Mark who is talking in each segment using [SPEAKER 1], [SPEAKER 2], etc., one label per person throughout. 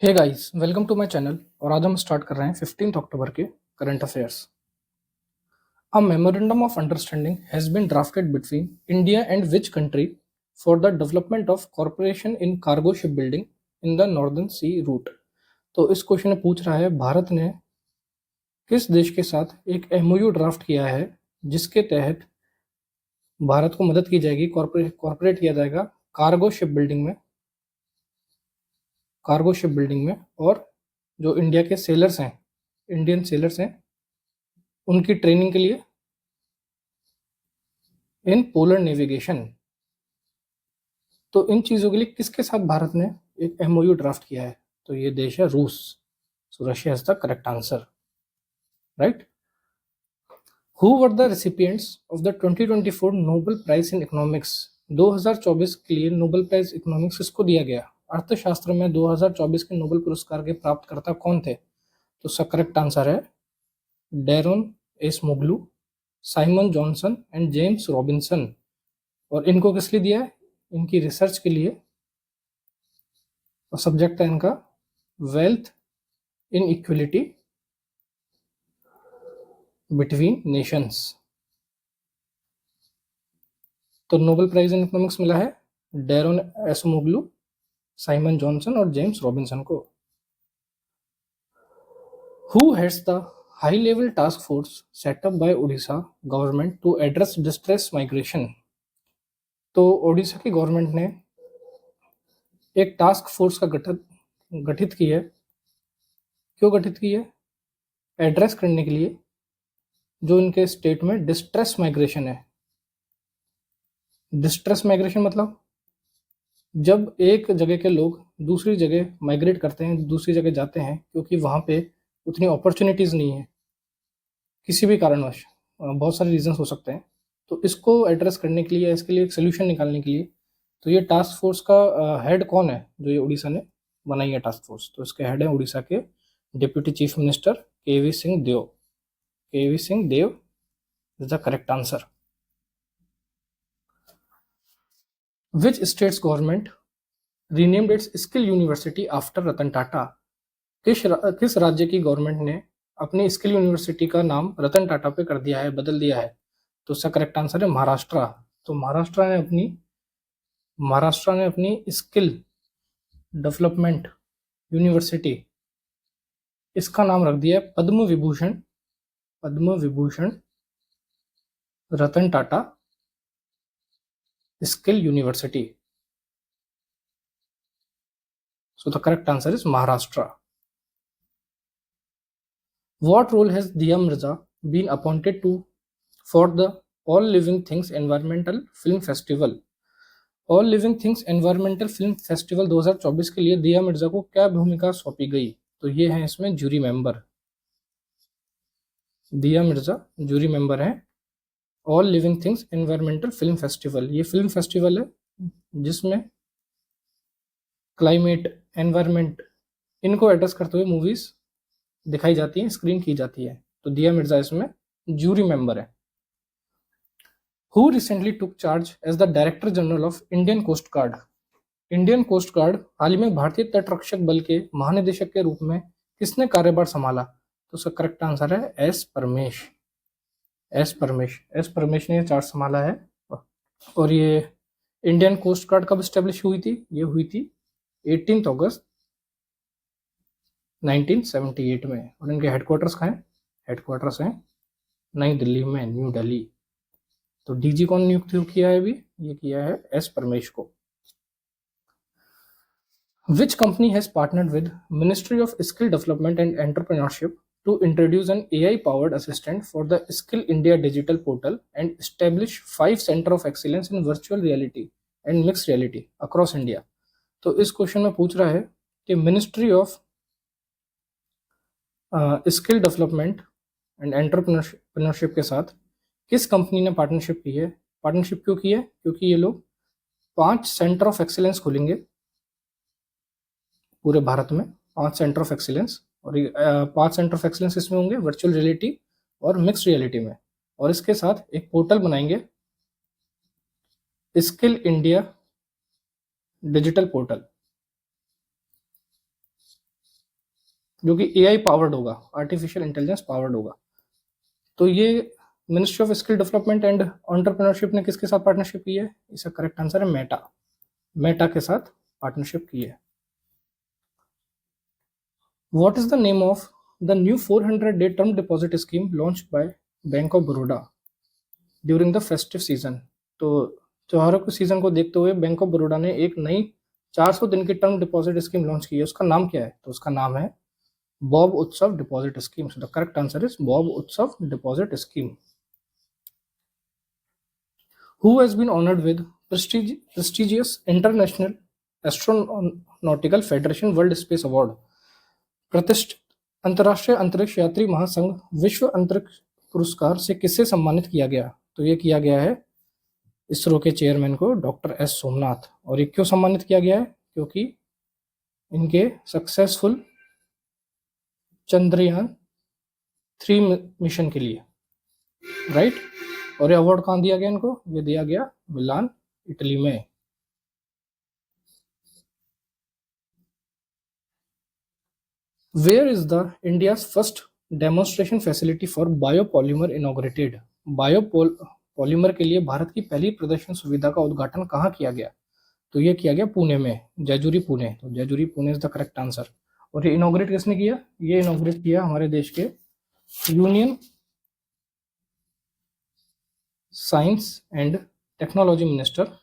[SPEAKER 1] Hey guys, welcome to my channel. और आज हम स्टार्ट कर रहे हैं 15 अक्टूबर के current affairs. A memorandum of understanding has been drafted between India and which country for the development of corporation in cargo ship building in the northern sea route. तो इस क्वेश्चन में पूछ रहा है भारत ने किस देश के साथ एक एमओयू ड्राफ्ट किया है जिसके तहत भारत को मदद की जाएगी, कॉर्पोरेट किया जाएगा कार्गो शिप बिल्डिंग में। और जो इंडिया के सेलर्स हैं, इंडियन सेलर्स हैं, उनकी ट्रेनिंग के लिए इन पोलर नेविगेशन। तो इन चीज़ों के लिए किसके साथ भारत ने एक एमओयू ड्राफ्ट किया है? तो ये देश है रूस। So Russia is the correct answer, right. Who were the recipients of the 2024 Nobel prize in economics? 2024 के लिए नोबेल प्राइज इकोनॉमिक्स किसको दिया गया? अर्थशास्त्र में 2024 के नोबेल पुरस्कार के प्राप्तकर्ता कौन थे? तो इसका करेक्ट आंसर है Daron Acemoglu, Simon Johnson and James Robinson. और इनको किस लिए दिया है? इनकी रिसर्च के लिए। और सब्जेक्ट है इनका wealth inequality between nations. तो नोबेल प्राइज इन इकोनॉमिक्स मिला है डैरोन एसोमोग्लू, साइमन जॉनसन और जेम्स रॉबिन्सन को। Who heads the high level task force setup by Orissa government to address distress migration? तो ओडिशा की गवर्नमेंट ने एक टास्क फोर्स का गठित की है। क्यों गठित की है? एड्रेस करने के लिए जो इनके स्टेट में डिस्ट्रेस माइग्रेशन है। डिस्ट्रेस माइग्रेशन मतलब जब एक जगह के लोग दूसरी जगह माइग्रेट करते हैं, दूसरी जगह जाते हैं क्योंकि वहाँ पे उतनी अपॉर्चुनिटीज़ नहीं है, किसी भी कारणवश। बहुत सारे रीजंस हो सकते हैं। तो इसको एड्रेस करने के लिए, इसके लिए एक सोल्यूशन निकालने के लिए, तो ये टास्क फोर्स का हेड कौन है जो ये उड़ीसा ने बनाई है टास्क फोर्स? तो इसके हेड है उड़ीसा के deputy chief minister KV Singh Deo. KV Singh Deo is the correct answer. Which states government renamed its skill university after Ratan Tata? किस राज्य की गवर्नमेंट ने अपनी स्किल यूनिवर्सिटी का नाम रतन टाटा पे कर दिया है, बदल दिया है? तो इसका करेक्ट आंसर है महाराष्ट्र। तो महाराष्ट्र ने अपनी स्किल डेवलपमेंट यूनिवर्सिटी, इसका नाम रख दिया है Padma Vibhushan Ratan Tata skill university. So the correct answer is Maharashtra. What role has Diya Mirza been appointed to for the All Living Things Environmental Film Festival? All Living Things Environmental Film Festival 2024 के लिए दिया मिर्जा को क्या भूमिका सौंपी गई? तो ये है इसमें जूरी मेंबर। दिया मिर्जा जूरी मेंबर है all living things environmental film festival. ये फिल्म फेस्टिवल है जिसमें क्लाइमेट, एनवायरमेंट, इनको एड्रेस करते हुए मूवीज दिखाई जाती हैं, स्क्रीन की जाती है। तो दिया मिर्जा इसमें जूरी मेंबर है। Who recently took charge as the Director General of Indian Coast Guard? Indian coast guard हाल ही में भारतीय तटरक्षक बल के महानिदेशक के रूप में किसने कार्यभार संभाला? तो उसका करेक्ट आंसर है एस परमेश। एस परमेश ने ये चार्ज संभाला है। और ये इंडियन कोस्ट गार्ड कब स्टेब्लिश हुई थी? ये हुई थी 18 अगस्त 1978 में। और इनके हेडक्वार्टर्स कहाँ हैं? हेडक्वार्टर्स हैं नई दिल्ली में, न्यू दिल्ली। तो डीजी कौन नियुक्त किया है अभी? ये किया है एस परमेश को। Which company has partnered with Ministry of Skill Development and Entrepreneurship to introduce an AI-powered assistant for the Skill India digital portal and establish 5 Center of Excellence in Virtual Reality and Mixed Reality across India? तो इस question में पूछ रहा है कि ministry of skill development and entrepreneurship के साथ किस कंपनी ने पार्टनरशिप की है? पार्टनरशिप क्यों की है? क्योंकि ये लोग 5 सेंटर ऑफ एक्सीलेंस खोलेंगे पूरे भारत में। 5 सेंटर ऑफ एक्सीलेंस, और 5 सेंटर ऑफ एक्सीलेंस इसमें होंगे वर्चुअल रियलिटी और मिक्स्ड रियलिटी में। और इसके साथ एक पोर्टल बनाएंगे, स्किल इंडिया डिजिटल पोर्टल। जो कि एआई पावर्ड होगा, आर्टिफिशियल इंटेलिजेंस पावर्ड होगा। तो ये ministry of skill development and entrepreneurship ने किसके साथ पार्टनरशिप की है? इसका करेक्ट आंसर है मेटा। मेटा के साथ पार्टनरशिप की है। What is the name of the new 400-day term deposit scheme launched by Bank of Baroda during the festive season? तो त्योहारों के सीजन को देखते हुए बैंक ऑफ बड़ौदा ने एक नई 400 दिन की टर्म डिपॉजिट स्कीम लॉन्च की है। उसका नाम क्या है? तो उसका नाम है BOB Utsav deposit scheme. So the correct answer is BOB Utsav deposit scheme. Who has been honored with prestigious International Astronautical Federation World Space Award? प्रतिष्ठित अंतर्राष्ट्रीय अंतरिक्ष यात्री महासंघ विश्व अंतरिक्ष पुरस्कार से किसे सम्मानित किया गया? तो ये किया गया है इसरो के चेयरमैन को, डॉक्टर एस सोमनाथ। और ये क्यों सम्मानित किया गया है? क्योंकि इनके सक्सेसफुल चंद्रयान 3 मिशन के लिए, राइट। और ये अवार्ड कहाँ दिया गया इनको? ये दिया गया मिलान, इटली में। Where is the India's first demonstration facility for biopolymer inaugurated? Biopolymer के लिए भारत की पहली प्रदर्शन सुविधा का उद्घाटन कहाँ किया गया? तो ये किया गया पुणे में, जैजुरी पुणे। तो Jejuri Pune is the correct answer. और ये इनॉग्रेट किसने किया? ये इनॉग्रेट किया हमारे देश के union science and technology minister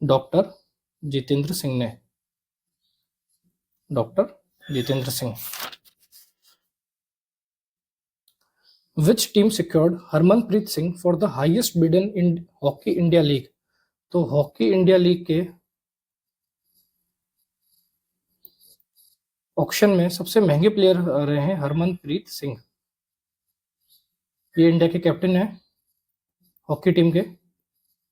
[SPEAKER 1] doctor Jitendra Singh ने। Doctor Jitendra Singh. Which team secured Harmanpreet Singh for the highest bid in Hockey India League? तो हॉकी इंडिया लीग के ऑक्शन में सबसे महंगे प्लेयर रहे हैं हरमनप्रीत सिंह। ये इंडिया के कैप्टन है हॉकी टीम के।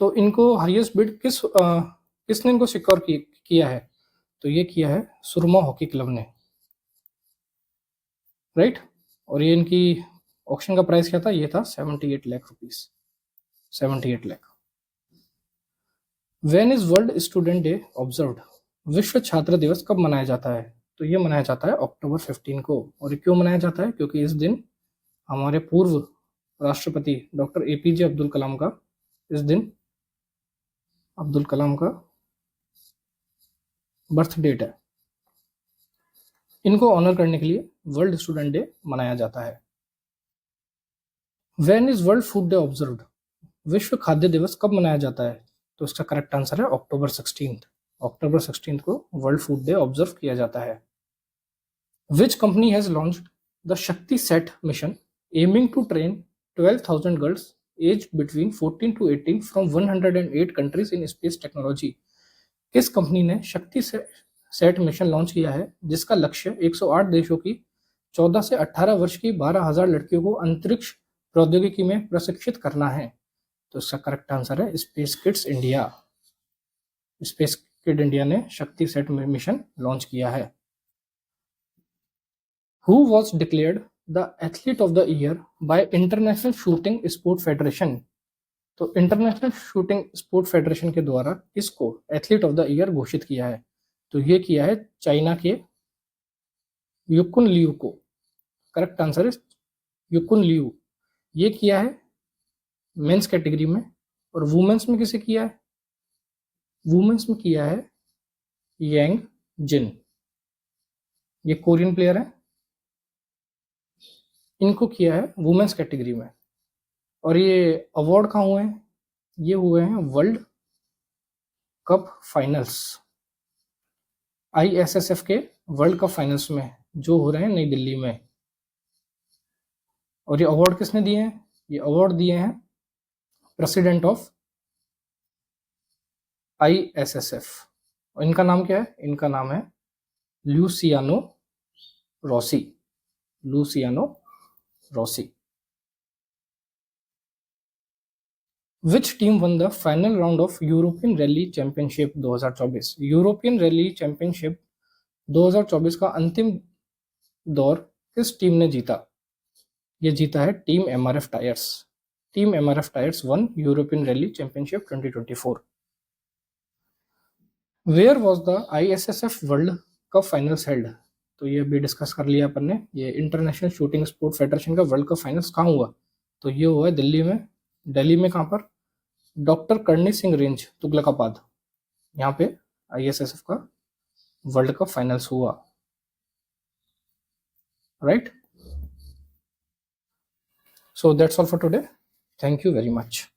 [SPEAKER 1] तो इनको हाईएस्ट बिड किसने इनको सिक्योर किया है? तो ये किया है सुरमा हॉकी क्लब ने, राइट। और ये इनकी ऑक्शन का प्राइस क्या था? ये था 78 lakh rupees, 78 lakh. When is world student day observed? विश्व छात्र दिवस कब मनाया जाता है? तो ये मनाया जाता है अक्टूबर 15 को। और ये क्यों मनाया जाता है? क्योंकि इस दिन हमारे पूर्व राष्ट्रपति डॉक्टर एपीजे अब्दुल कलाम का, इस दिन अब्दुल कलाम का बर्थ डेट है। इनको ऑनर करने के लिए वर्ल्ड स्टूडेंट डे मनाया जाता है। When is world food day observed? विश्व खाद्य दिवस कब मनाया जाता है? तो इसका करेक्ट आंसर है अक्टूबर 16। अक्टूबर 16 को वर्ल्ड फूड डे ऑब्जर्व किया जाता है। Which company has launched the Shakti Set mission aiming to train 12,000 girls aged between 14 to 18 from 108 countries in space technology? किस कंपनी ने शक्ति सेट मिशन लॉन्च किया है जिसका लक्ष्य 108 देशों की 14 से 18 वर्ष की 12,000 लड़कियों को अंतरिक्ष प्रौद्योगिकी में प्रशिक्षित करना है? तो इसका करेक्ट आंसर है space kids India. Space kid India ने शक्ति सेट मिशन लॉन्च किया है। Who was declared the athlete of the year by International Shooting Sport Federation? तो इंटरनेशनल शूटिंग स्पोर्ट फेडरेशन के द्वारा किसको एथलीट ऑफ द ईयर घोषित किया है? तो ये किया है चाइना के युकुन लियू को। करेक्ट आंसर है युकुन लियू। ये किया है मेंस कैटेगरी में। और वुमेन्स में किसे किया है? वुमेन्स में किया है यांग जिन। ये कोरियन प्लेयर है, इनको किया है वुमेन्स कैटेगरी में। और ये अवार्ड कहाँ हुए हैं? ये हुए हैं वर्ल्ड कप फाइनल्स, ISSF के वर्ल्ड कप फाइनल्स में, जो हो रहे हैं नई दिल्ली में। और ये अवार्ड किसने दिए हैं? ये अवार्ड दिए हैं प्रेसिडेंट ऑफ ISSF। और इनका नाम क्या है? इनका नाम है Luciano Rossi. Luciano Rossi. Which team won the final round of European Rally Championship 2024? European rally championship 2024 का अंतिम दौर किस टीम ने जीता? ये जीता है team MRF tyres. Team MRF tyres one European rally championship 2024। Where was the ISSF world cup finals held? तो ये भी डिस्कस कर लिया अपन ने। ये इंटरनेशनल शूटिंग स्पोर्ट फेडरेशन का वर्ल्ड कप फाइनल्स कहाँ हुआ? तो ये हुआ है दिल्ली में। दिल्ली में कहाँ पर? डॉक्टर करणी सिंह रेंज, तुगलकाबाद, यहाँ पे ISSF का वर्ल्ड कप फाइनल्स हुआ, right? So that's all for today. Thank you very much.